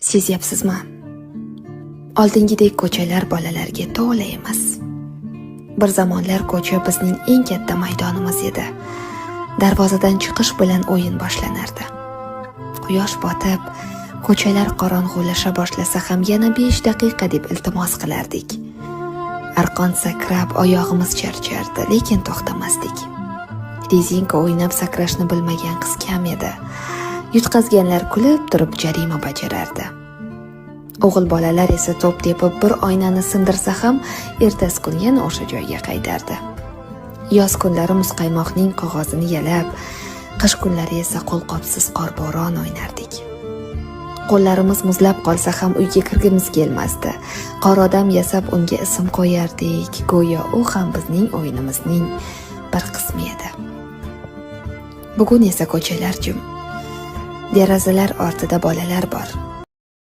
Sezyapsizmi? Oldingidek ko'chalar bolalarga to'la emas. Bir zamonlar ko'cha bizning eng katta maydonimiz edi. Darvozadan chiqish bilan o'yin boshlanardi. Quyosh botib, ko'chalar qorong'ulasha boshlasa ham yana 5 daqiqa deb iltimos qilardik. Arqon sakrab oyog'imiz charchardi, lekin to'xtamasdik. Rezinka o'ynab sakrashni bilmagan qiz kam edi. Yutqazganlar kulib turib jarima bajarardi. O'g'il bolalar esa to'p tepib bir oynani sindirsa ham ertasi kun yana o'sha joyga qaytardi. Yoz kunlari muzqaymoqning qog'ozini yalab, qish kunlari esa qo'lqopsiz qorbo'ron o'ynardik. Qo'llarimiz muzlab qolsa ham uyga kirgimiz kelmasdi. Qor odam yasab unga ism qo'yardik, go'yo u ham bizning o'yinimizning bir qismi edi. Bugun esa ko'chalar jim. Derazalar ortida bolalar bor.